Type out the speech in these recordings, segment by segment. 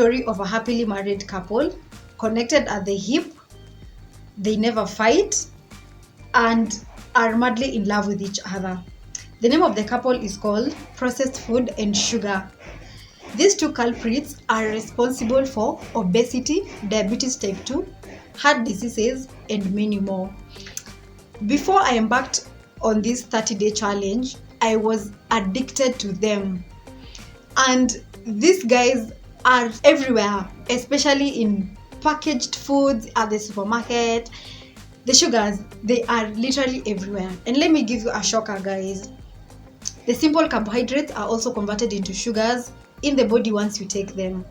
story of a happily married couple, connected at the hip, they never fight, and are madly in love with each other. The name of the couple is called Processed Food and Sugar. These two culprits are responsible for obesity, diabetes type 2, heart diseases, and many more. Before I embarked on this 30-day challenge, I was addicted to them. And these guys are everywhere, especially in packaged foods at the supermarket. The sugars, they are literally everywhere. And let me give you a shocker, guys. The simple carbohydrates are also converted into sugars in the body once you take them.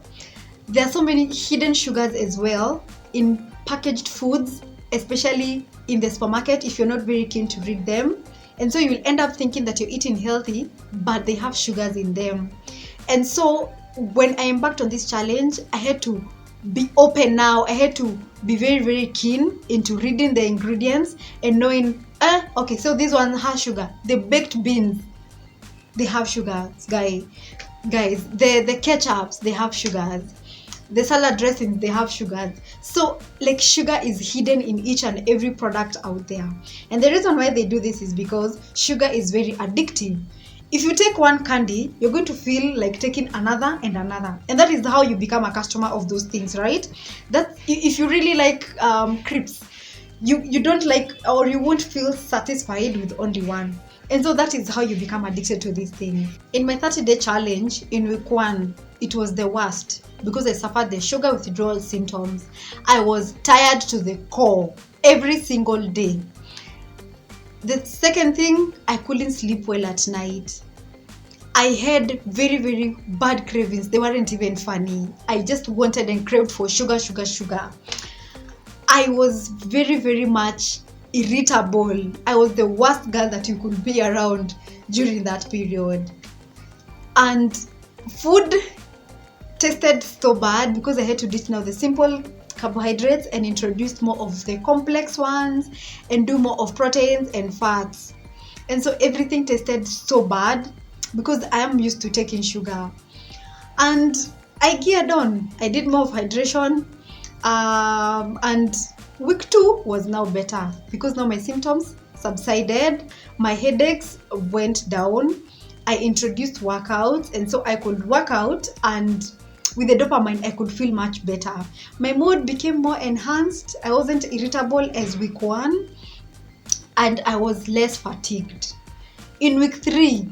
There are so many hidden sugars as well in packaged foods, especially in the supermarket if you're not very keen to read them. And so you'll end up thinking that you're eating healthy, but they have sugars in them. And so when I embarked on this challenge, I had to be open now. I had to be very, very keen into reading the ingredients and knowing, okay, so this one has sugar. The baked beans, they have sugars, guys. The ketchups, they have sugars. The salad dressings, they have sugars. So like sugar is hidden in each and every product out there. And the reason why they do this is because sugar is very addictive. If you take one candy, you're going to feel like taking another and another. And that is how you become a customer of those things, right? That if you really like crisps, you don't like, or you won't feel satisfied with only one. And so that is how you become addicted to these things. In my 30-day challenge, in week 1, it was the worst because I suffered the sugar withdrawal symptoms. I was tired to the core every single day. The second thing, I couldn't sleep well at night. I had very, very bad cravings. They weren't even funny. I just wanted and craved for sugar. I was very, very much irritable. I was the worst girl that you could be around during that period. And food tasted so bad because I had to ditch now the simple carbohydrates and introduce more of the complex ones and do more of proteins and fats. And so everything tasted so bad because I am used to taking sugar. And I geared on. I did more of hydration, and week 2 was now better because now my symptoms subsided, my headaches went down. I introduced workouts, and so I could work out, and with the dopamine I could feel much better. My mood became more enhanced. I wasn't irritable as week 1, and I was less fatigued. In week 3,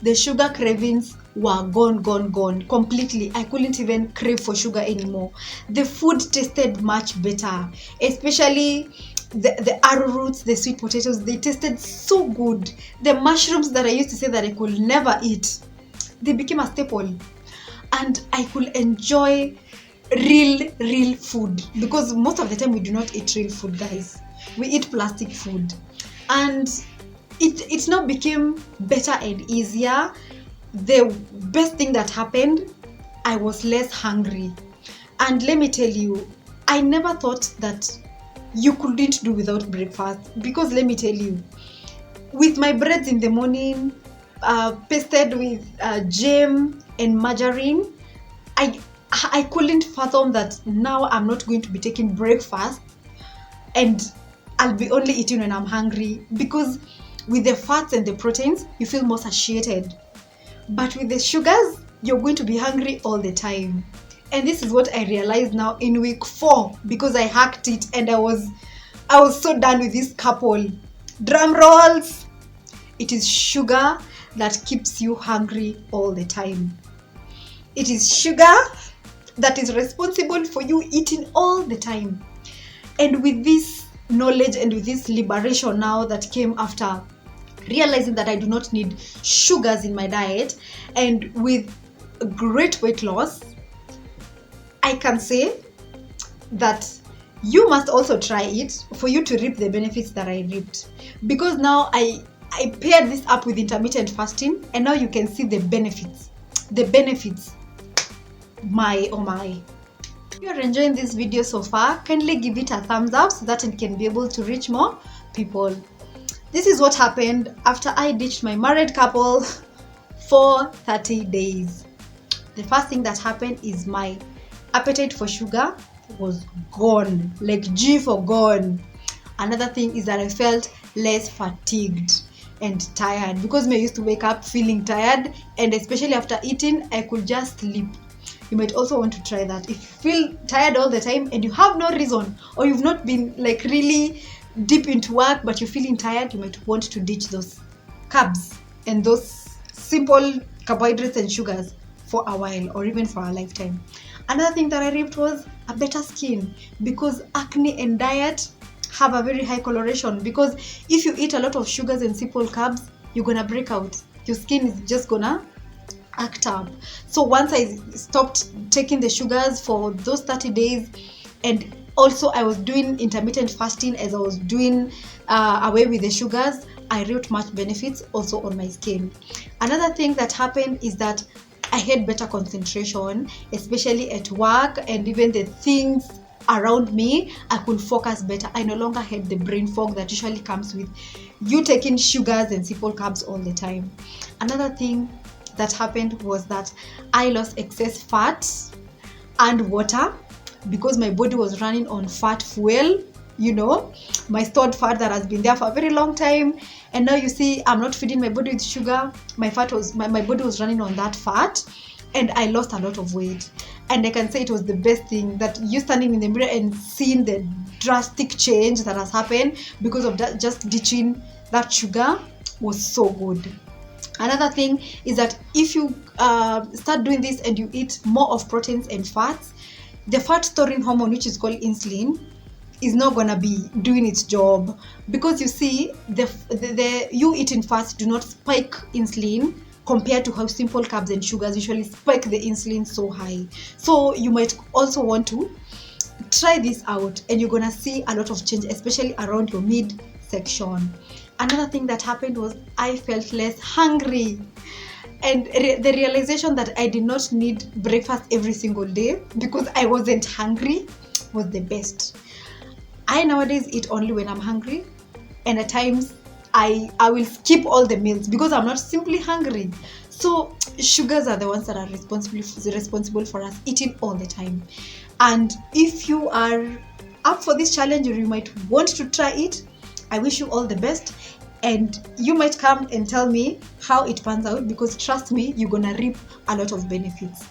the sugar cravings were gone completely. I couldn't even crave for sugar anymore. The food tasted much better, especially the arrowroots, the sweet potatoes. They tasted so good. The mushrooms that I used to say that I could never eat, they became a staple. And I could enjoy real food, because most of the time we do not eat real food, guys. We eat plastic food. And it now became better and easier. The best thing that happened, I was less hungry. And let me tell you, I never thought that you couldn't do without breakfast, because let me tell you, with my breads in the morning, pasted with jam and margarine, I couldn't fathom that now I'm not going to be taking breakfast and I'll be only eating when I'm hungry, because with the fats and the proteins, you feel more satiated. But with the sugars, you're going to be hungry all the time. And this is what I realized now in week 4, because I hacked it and I was so done with this couple. Drum rolls. It is sugar that keeps you hungry all the time. It is sugar that is responsible for you eating all the time. And with this knowledge and with this liberation now that came after realizing that I do not need sugars in my diet, and with great weight loss, I can say that you must also try it for you to reap the benefits that I reaped. Because now I paired this up with intermittent fasting, and now you can see the benefits. My oh my. If you are enjoying this video so far, kindly give it a thumbs up so that it can be able to reach more people. This is what happened after I ditched my married couple for 30 days. The first thing that happened is my appetite for sugar was gone, like G for gone. Another thing is that I felt less fatigued and tired, because I used to wake up feeling tired, and especially after eating I could just sleep. You might also want to try that. If you feel tired all the time and you have no reason, or you've not been like really deep into work but you're feeling tired, you might want to ditch those carbs and those simple carbohydrates and sugars for a while, or even for a lifetime. Another thing that I reaped was a better skin, because acne and diet have a very high correlation. Because if you eat a lot of sugars and simple carbs, you're gonna break out. Your skin is just gonna act up. So once I stopped taking the sugars for those 30 days, and also I was doing intermittent fasting as I was doing away with the sugars, I reaped much benefits also on my skin. Another thing that happened is that I had better concentration, especially at work, and even the things around me, I could focus better. I no longer had the brain fog that usually comes with you taking sugars and simple carbs all the time. Another thing that happened was that I lost excess fat and water, because my body was running on fat fuel, my stored fat that has been there for a very long time. And now you see I'm not feeding my body with sugar. My body was running on that fat, and I lost a lot of weight. And I can say it was the best thing, that you standing in the mirror and seeing the drastic change that has happened because of that, just ditching that sugar, was so good. Another thing is that if you start doing this and you eat more of proteins and fats, the fat storing hormone, which is called insulin, is not gonna be doing its job, because you see the you eating fats do not spike insulin compared to how simple carbs and sugars usually spike the insulin so high. So you might also want to try this out, and you're gonna see a lot of change, especially around your midsection. Another thing that happened was I felt less hungry, and the realization that I did not need breakfast every single day because I wasn't hungry was the best. I nowadays eat only when I'm hungry, and at times I will skip all the meals because I'm not simply hungry. So sugars are the ones that are responsible for us eating all the time. And if you are up for this challenge, or you might want to try it, I wish you all the best. And you might come and tell me how it pans out, because trust me, you're gonna reap a lot of benefits.